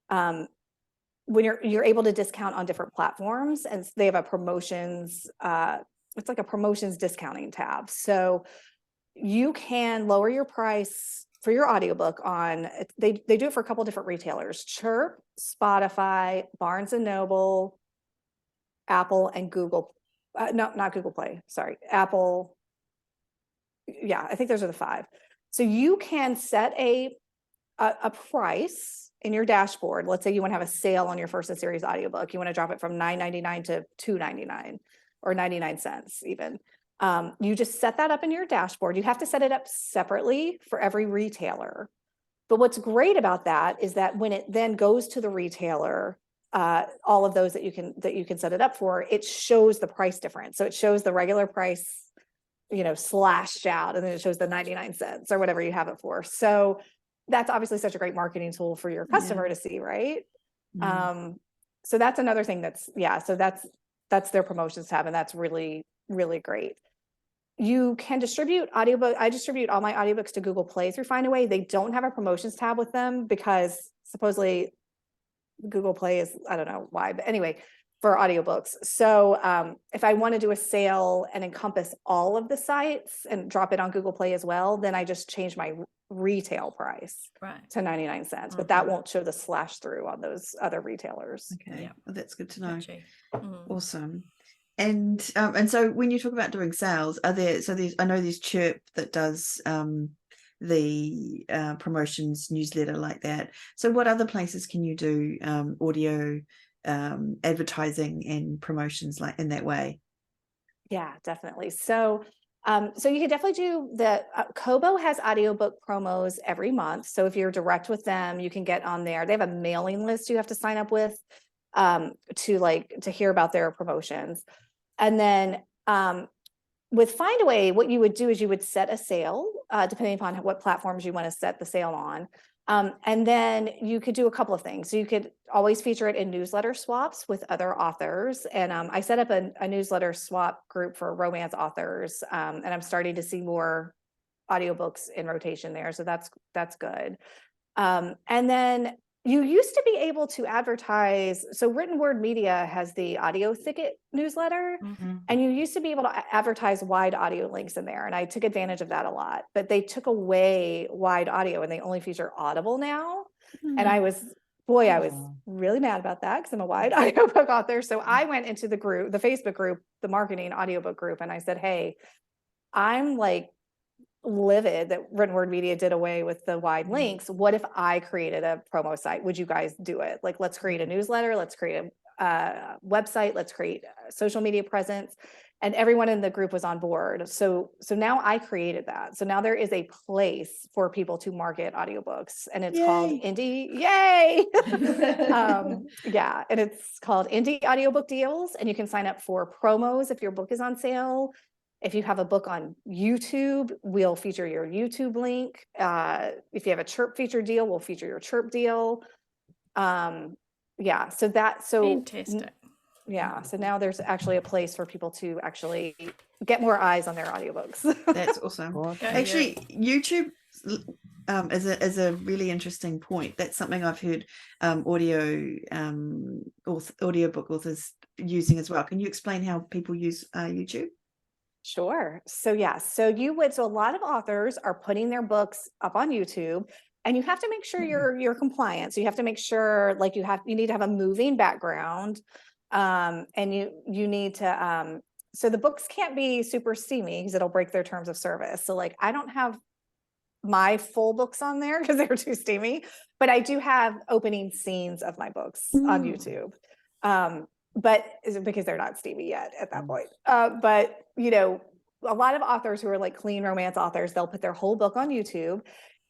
when you're able to discount on different platforms, and they have a promotions, it's like a promotions discounting tab. So you can lower your price for your audiobook on, they do it for a couple different retailers: Chirp, Spotify, Barnes and Noble, Apple, and Google. No, not Google Play, sorry, Apple. Yeah, I think those are the 5. So you can set a price in your dashboard. Let's say you want to have a sale on your first in series audiobook. You want to drop it from $9.99 to $2.99 or 99 cents even. You just set that up in your dashboard. You have to set it up separately for every retailer. But what's great about that is that when it then goes to the retailer, all of those that you can set it up for, it shows the price difference. So it shows the regular price, slashed out, and then it shows the 99 cents or whatever you have it for. So that's obviously such a great marketing tool for your customer to see, right? So that's another thing so that's their promotions tab, and that's really, really great. You can distribute audiobook. I distribute all my audiobooks to Google Play through Findaway. They don't have a promotions tab with them because supposedly Google Play is, I don't know why, but anyway, for audiobooks. So if I want to do a sale and encompass all of the sites and drop it on Google Play as well, then I just change my retail price to 99 cents, but that won't show the slash through on those other retailers. Okay, well, that's good to know. Awesome. And so when you talk about doing sales, I know there's Chirp that does the promotions newsletter like that. So what other places can you do audio advertising and promotions like in that way? Yeah, definitely. So you can definitely do the Kobo has audiobook promos every month. So if you're direct with them, you can get on there. They have a mailing list you have to sign up with to hear about their promotions. And then with Findaway, what you would do is you would set a sale, depending upon what platforms you want to set the sale on. And then you could do a couple of things. So you could always feature it in newsletter swaps with other authors. And I set up a newsletter swap group for romance authors. And I'm starting to see more audiobooks in rotation there. So that's good. And then you used to be able to advertise. So Written Word Media has the Audio Thicket newsletter, and you used to be able to advertise wide audio links in there. And I took advantage of that a lot, but they took away wide audio and they only feature Audible now. And I was really mad about that because I'm a wide audiobook author. So I went into the group, the Facebook group, the marketing audiobook group, and I said, hey, I'm like livid that Written Word Media did away with the wide links. What if I created a promo site? Would you guys do it? Like, let's create a newsletter, let's create a website, let's create a social media presence. And everyone in the group was on board. So now I created that. So now there is a place for people to market audiobooks, and it's called Indie. Yay! And it's called Indie Audiobook Deals. And you can sign up for promos if your book is on sale. If you have a book on YouTube, we'll feature your YouTube link. If you have a Chirp feature deal, we'll feature your Chirp deal. Fantastic. Yeah, so now there's actually a place for people to actually get more eyes on their audiobooks. That's awesome. Actually, YouTube is a really interesting point. That's something I've heard audiobook authors using as well. Can you explain how people use YouTube? Sure. So a lot of authors are putting their books up on YouTube. and you have to make sure you're compliant. So you have to make sure like you need to have a moving background. And you need to, so the books can't be super steamy because it'll break their terms of service. So like, I don't have my full books on there because they're too steamy, but I do have opening scenes of my books on YouTube. But because they're not steamy yet at that point. But you know, a lot of authors who are like clean romance authors, they'll put their whole book on YouTube.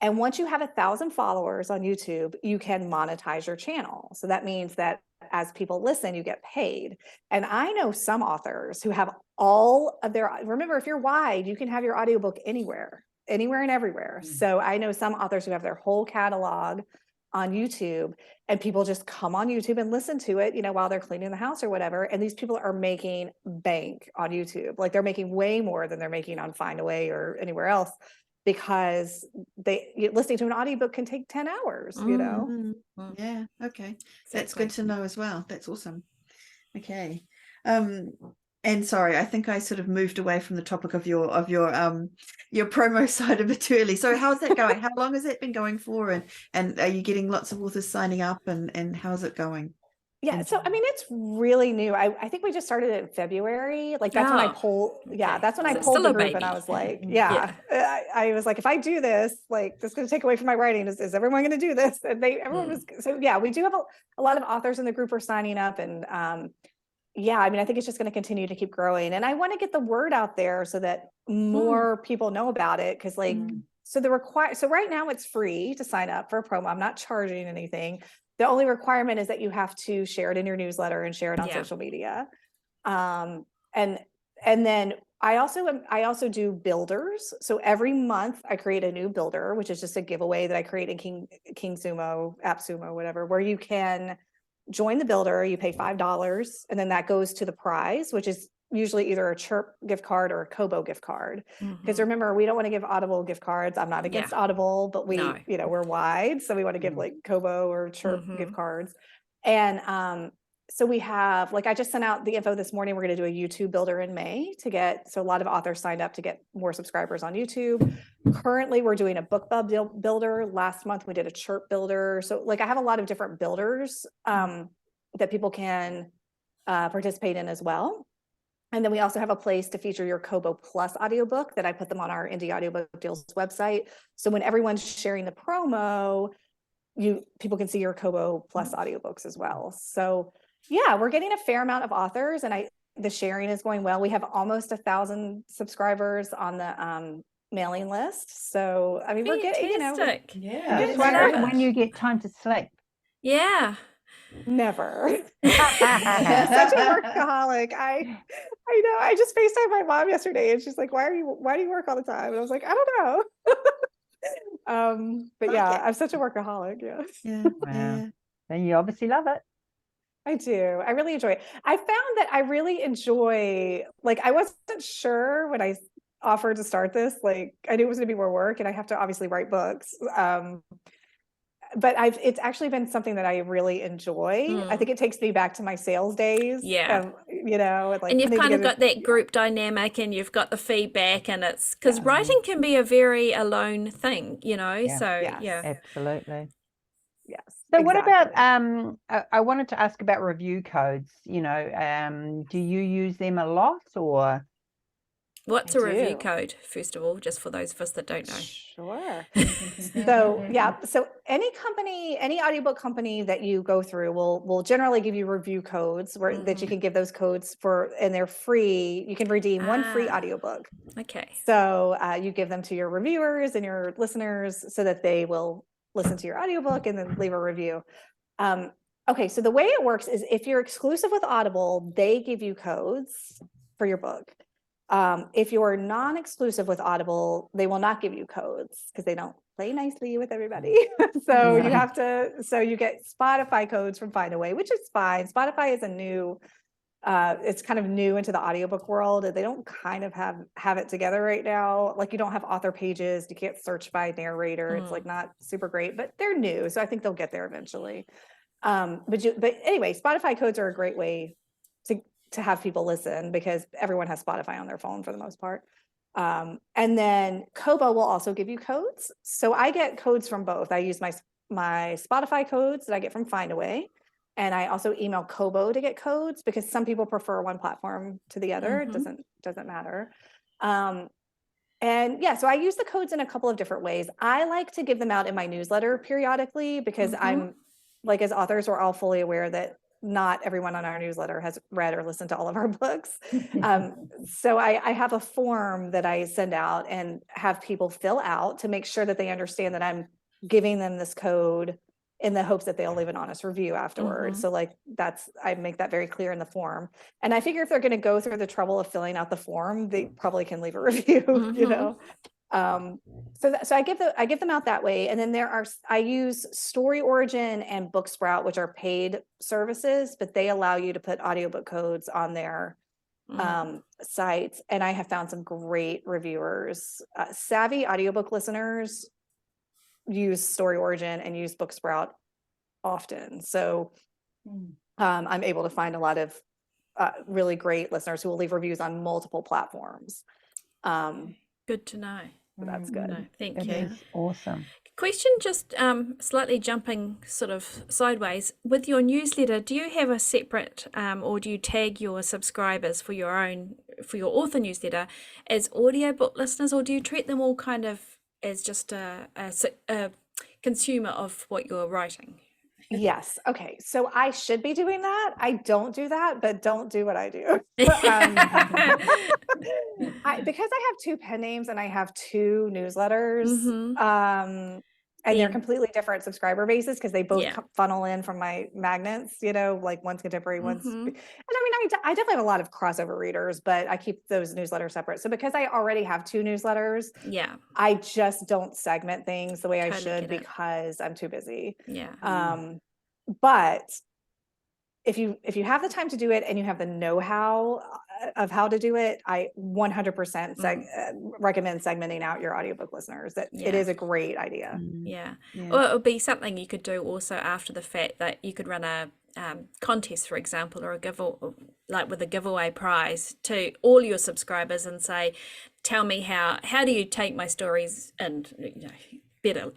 And once you have 1,000 followers on YouTube, you can monetize your channel. So that means that as people listen, you get paid. And I know some authors who have all of their, remember, if you're wide, you can have your audiobook anywhere and everywhere. So I know some authors who have their whole catalog on YouTube, and people just come on YouTube and listen to it, you know, while they're cleaning the house or whatever. And these people are making bank on YouTube. Like they're making way more than they're making on Findaway or anywhere else, because listening to an audiobook can take 10 hours, you know? Yeah. Okay. That's Exactly. good to know as well. That's awesome. Okay. And sorry, I think I sort of moved away from the topic of your promo side a bit too early. So how's that going? How long has that been going for? And are you getting lots of authors signing up, and how's it going? Yeah, so I mean, it's really new. I think we just started it in February. Like that's when I polled. Yeah, that's when I So it's polled still the a group, and I baby. was like, Yeah. I was like, if I do this, like this is going to take away from my writing. Is everyone going to do this? And everyone was. So yeah, we do have a lot of authors in the group are signing up, and yeah, I mean, I think it's just going to continue to keep growing, and I want to get the word out there so that more people know about it. Because like, so right now it's free to sign up for a promo. I'm not charging anything. The only requirement is that you have to share it in your newsletter and share it on social media. And then I also do builders. So every month I create a new builder, which is just a giveaway that I create in KingSumo, AppSumo, whatever, where you can join the builder, you pay $5, and then that goes to the prize, which is usually either a Chirp gift card or a Kobo gift card. Because remember, we don't want to give Audible gift cards. I'm not against Audible, but you know, we're wide. So we want to give like Kobo or Chirp gift cards. And so we have, like, I just sent out the info this morning. We're going to do a YouTube builder in May so a lot of authors signed up to get more subscribers on YouTube. Currently, we're doing a BookBub builder. Last month, we did a Chirp builder. So like, I have a lot of different builders that people can participate in as well. And then we also have a place to feature your Kobo Plus audiobook that I put them on our Indie Audiobook Deals website. So when everyone's sharing the promo, people can see your Kobo Plus audiobooks as well. So yeah, we're getting a fair amount of authors, and the sharing is going well. We have almost 1,000 subscribers on the mailing list. So I mean, we're getting, you know, yeah. Just wondering when you get time to sleep. Yeah. Never. Such a workaholic. I know. I just FaceTimed my mom yesterday, and she's like, why do you work all the time? And I was like, I don't know. But yeah, I'm such a workaholic. Yeah. Wow. Then you obviously love it. I do. I really enjoy it. I found that I really enjoy, like, I wasn't sure when I offered to start this, like, I knew it was going to be more work, and I have to obviously write books. But it's actually been something that I really enjoy. I think it takes me back to my sales days. Yeah. You know, like, and you've kind of got that group dynamic, and you've got the feedback, and it's because writing can be a very alone thing, you know. Yeah. So Yes. Absolutely. Yes. So what about I wanted to ask about review codes, you know, do you use them a lot, or what's a review code, first of all, just for those of us that don't know? Sure. So yeah, so any audiobook company that you go through will generally give you review codes that you can give those codes for, and they're free. You can redeem one free audiobook. Okay. So you give them to your reviewers and your listeners so that they will listen to your audiobook and then leave a review. Okay, so the way it works is if you're exclusive with Audible, they give you codes for your book. If you're non-exclusive with Audible, they will not give you codes because they don't play nicely with everybody. So you get Spotify codes from Findaway, which is fine. Spotify is it's kind of new into the audiobook world, and they don't kind of have it together right now. Like, you don't have author pages, you can't search by narrator. It's like not super great, but they're new, so I think they'll get there eventually. But anyway, Spotify codes are a great way to have people listen, because everyone has Spotify on their phone for the most part. And then Kobo will also give you codes. So I get codes from both. I use my Spotify codes that I get from Findaway. And I also email Kobo to get codes because some people prefer one platform to the other. It doesn't matter. And yeah, so I use the codes in a couple of different ways. I like to give them out in my newsletter periodically because I'm like, as authors, we're all fully aware that not everyone on our newsletter has read or listened to all of our books. So I have a form that I send out and have people fill out to make sure that they understand that I'm giving them this code in the hopes that they'll leave an honest review afterwards. So like I make that very clear in the form. And I figure if they're going to go through the trouble of filling out the form, they probably can leave a review, you know? So I give them out that way. And then I use Story Origin and Booksprout, which are paid services, but they allow you to put audiobook codes on their sites. And I have found some great reviewers. Savvy audiobook listeners use Story Origin and use Booksprout often. So I'm able to find a lot of really great listeners who will leave reviews on multiple platforms. Good to know. So that's good. No, thank That you. is awesome. Question, just slightly jumping sort of sideways. With your newsletter, do you have a separate or do you tag your subscribers for your author newsletter as audiobook listeners, or do you treat them all kind of as just a consumer of what you're writing? Yes. Okay. So I should be doing that. I don't do that, but don't do what I do. Because I have 2 pen names and I have 2 newsletters, and they're completely different subscriber bases because they both funnel in from my magnets, you know, like one's contemporary, one's, and I mean, I definitely have a lot of crossover readers, but I keep those newsletters separate. So because I already have 2 newsletters, I just don't segment things the way I should because I'm too busy. But if you have the time to do it and you have the know-how of how to do it, I 100% recommend segmenting out your audiobook listeners. That it is a great idea. Or it would be something you could do also after the fact, that you could run a contest, for example, or like with a giveaway prize to all your subscribers and say, tell me how do you take my stories, and better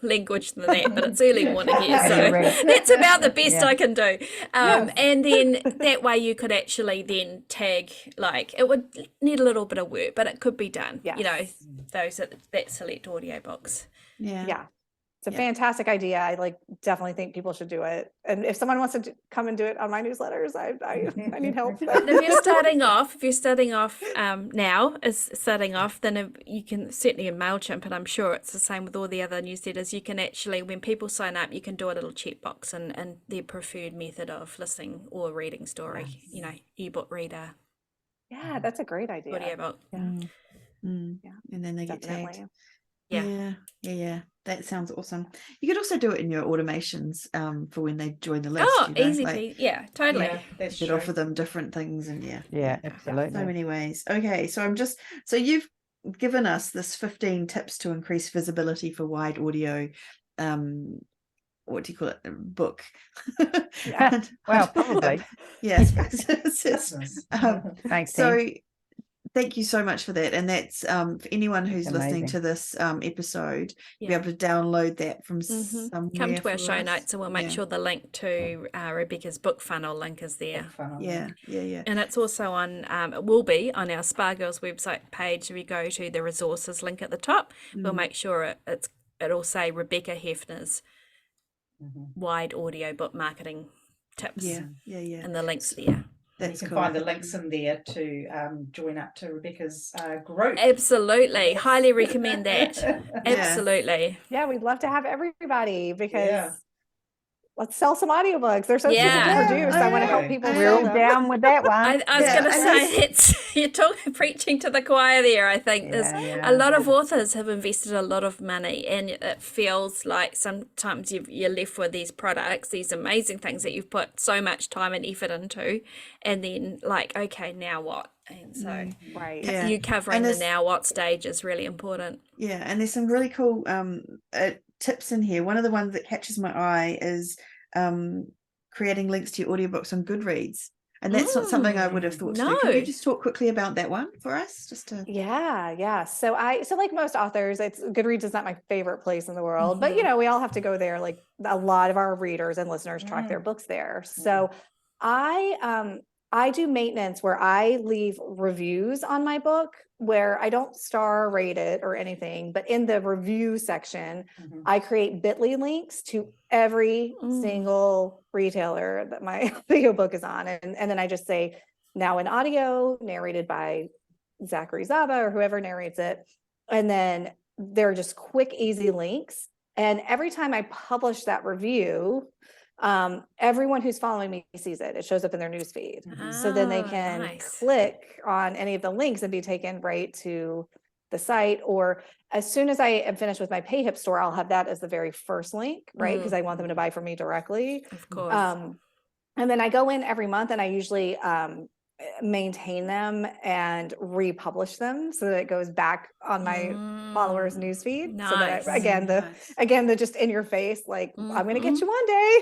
language than that, but it's early morning here, so that's about the best I can do. And then that way you could actually then tag, like, it would need a little bit of work, but it could be done. You know, those that select audiobooks. It's a fantastic idea. I definitely think people should do it. And if someone wants to come and do it on my newsletters, I need help. But if you're starting off, now is starting off, then you can certainly in MailChimp, and I'm sure it's the same with all the other newsletters. You can actually, when people sign up, you can do a little checkbox and their preferred method of listening or reading story. You know, ebook reader. Yeah, that's a great idea. Audiobook. And then they get tagged. Yeah. That sounds awesome. You could also do it in your automations for when they join the list. Easy. Yeah, totally. That's you could offer them different things, and absolutely. so many ways. Okay, so so you've given us this 15 tips to increase visibility for wide audio. What do you call it? Book. Well, probably. Yes. Thanks. So thank you so much for that. And that's for anyone who's listening to this episode, you'll be able to download that from somewhere. Come to our show notes and we'll make sure the link to Rebecca's book funnel link is there. And it's also on, it will be on our Spa Girls website page. If you go to the resources link at the top, we'll make sure it'll say Rebecca Hefner's wide audiobook marketing tips. And the links there. You can find the links in there to join up to Rebecca's group. Absolutely. Highly recommend that. Absolutely. Yeah, we'd love to have everybody because let's sell some audiobooks. They're so cheap to produce. I want to help people. We're all down with that one. I was going to say, you're preaching to the choir there. I think there's a lot of authors have invested a lot of money, and it feels like sometimes you're left with these products, these amazing things that you've put so much time and effort into, and then like, okay, now what? And so you covering the now what stage is really important. And there's some really cool tips in here. One of the ones that catches my eye is creating links to your audiobooks on Goodreads. And that's not something I would have thought to do. Can No. you just talk quickly about that one for us? Just to Yeah. So like most authors, Goodreads is not my favorite place in the world, but you know, we all have to go there. Like a lot of our readers and listeners track their books there. So I do maintenance where I leave reviews on my book where I don't star rate it or anything, but in the review section, I create bit.ly links to every single retailer that my audiobook is on. And then I just say, now in audio, narrated by Zachary Zaba or whoever narrates it. And then they're just quick, easy links. And every time I publish that review, everyone who's following me sees it. It shows up in their newsfeed. So then they can click on any of the links and be taken right to the site. Or as soon as I am finished with my PayHip store, I'll have that as the very first link, right? Because I want them to buy from me directly. Of course. And then I go in every month and I usually maintain them and republish them so that it goes back on my followers newsfeed. So that again, the just in your face, like I'm going to get you one day.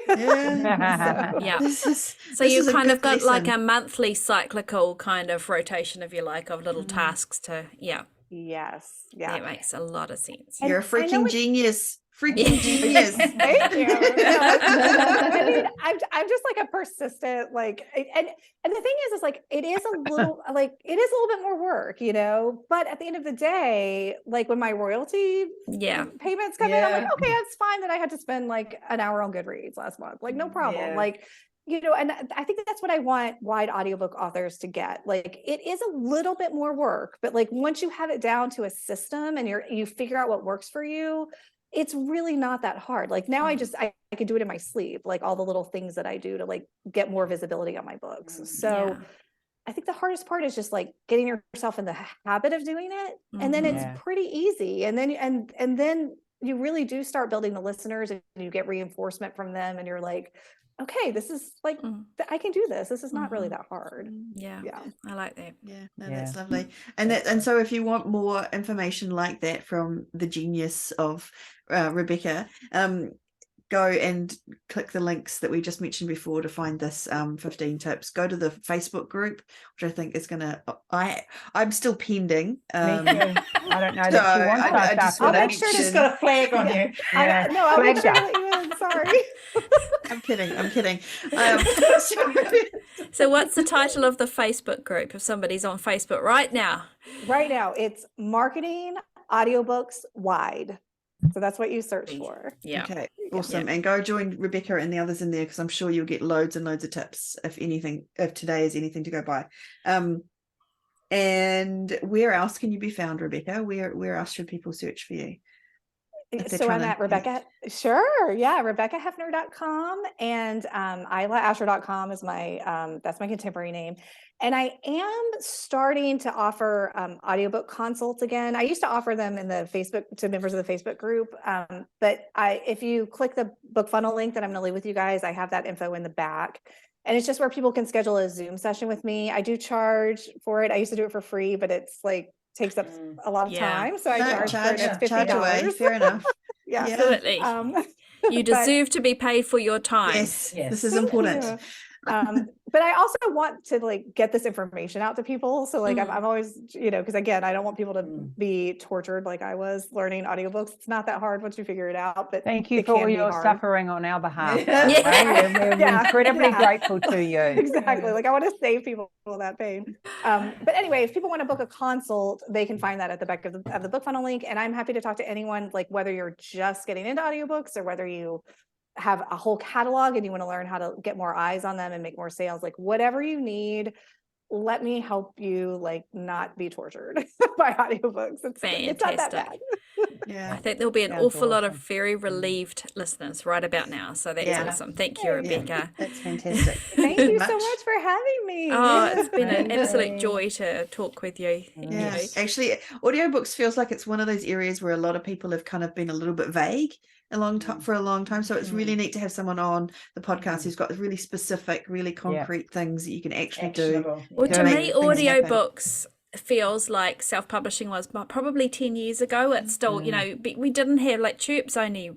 So you kind of got like a monthly cyclical kind of rotation, if you like, of little tasks to, Yes. That makes a lot of sense. You're a freaking genius. Freaking genius. Thank you. I mean, I'm just like a persistent, like, and the thing is like, it is a little bit more work, you know, but at the end of the day, like when my royalty payments come in, I'm like, okay, it's fine that I had to spend like an hour on Goodreads last month. Like, no problem. Like, you know, and I think that's what I want wide audiobook authors to get. Like, it is a little bit more work, but like once you have it down to a system and you figure out what works for you, it's really not that hard. Like now I can do it in my sleep, like all the little things that I do to like get more visibility on my books. So I think the hardest part is just like getting yourself in the habit of doing it. And then it's pretty easy. And then, and then you really do start building the listeners and you get reinforcement from them. And you're like, okay, this is like, I can do this. This is not really that hard. Yeah. I like that. That's lovely. And so if you want more information like that from the genius of Rebecca, go and click the links that we just mentioned before to find this 15 tips. Go to the Facebook group, which I think is gonna I'm still pending. Me too. I don't know that she wants I'll make sure it's got a flag on you. I'll make sure to let you in. Sorry. I'm kidding. So what's the title of the Facebook group if somebody's on Facebook right now? Right now, it's Marketing Audiobooks Wide. So that's what you search for. Okay, awesome. And go join Rebecca and the others in there because I'm sure you'll get loads and loads of tips if today is anything to go by. And where else can you be found, Rebecca? Where else should people search for you? So I'm at Rebecca. Sure. Yeah. RebeccaHefner.com and IslaAsher.com is that's my contemporary name. And I am starting to offer audiobook consults again. I used to offer them in the Facebook to members of the Facebook group. But if you click the book funnel link that I'm going to leave with you guys, I have that info in the back. And it's just where people can schedule a Zoom session with me. I do charge for it. I used to do it for free, but it's like takes up a lot of time. So I charge for it. It's $50. Away. Fair enough. Absolutely. You deserve to be paid for your time. Yes. This is important. But I also want to like get this information out to people. So like I'm always, you know, because again, I don't want people to be tortured like I was learning audiobooks. It's not that hard once you figure it out. But thank you for all your suffering on our behalf. We're incredibly grateful to you. Exactly. Like I want to save people that pain. But anyway, if people want to book a consult, they can find that at the back of the book funnel link. And I'm happy to talk to anyone, like whether you're just getting into audiobooks or whether you have a whole catalog and you want to learn how to get more eyes on them and make more sales, like whatever you need, let me help you like not be tortured by audiobooks. It's not that bad. I think there'll be an awful lot of very relieved listeners right about now. So that's awesome. Thank you, Rebecca. That's fantastic. Thank you so much for having me. Oh, it's been an absolute joy to talk with you. Actually, audiobooks feels like it's one of those areas where a lot of people have kind of been a little bit vague for a long time. So it's really neat to have someone on the podcast who's got really specific, really concrete things that you can actually do. Well, to me, audiobooks feels like self-publishing was probably 10 years ago. It's still, you know, we didn't have, like, Chirp's only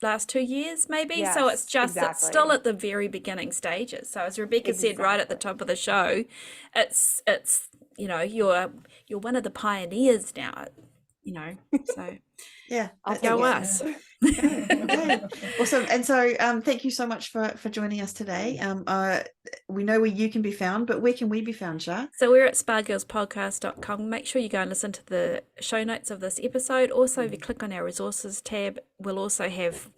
last 2 years maybe. So it's Yes, just it's exactly. still at the very beginning stages. So as Rebecca said right at the top of the show, it's you know, you're one of the pioneers now, you know. So Yeah, I'll that's go take it. us. Okay. Awesome. And so thank you so much for joining us today. We know where you can be found, but where can we be found, Shah? So we're at spargirlspodcast.com. Make sure you go and listen to the show notes of this episode. Also, if you click on our resources tab, we'll also have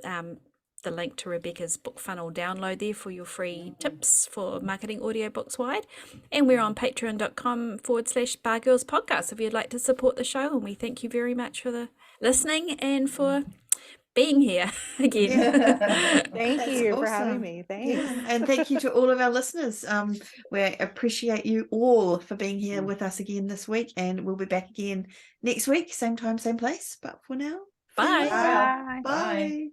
the link to Rebecca's book funnel download there for your free tips for marketing audiobooks wide. And we're on patreon.com/spargirlspodcast if you'd like to support the show. And we thank you very much for the listening and for being here again. Thank That's you for having awesome. me. Thanks. Yeah, and thank you to all of our listeners. We appreciate you all for being here with us again this week, and we'll be back again next week, same time, same place. But for now, Bye. farewell. Bye. Bye.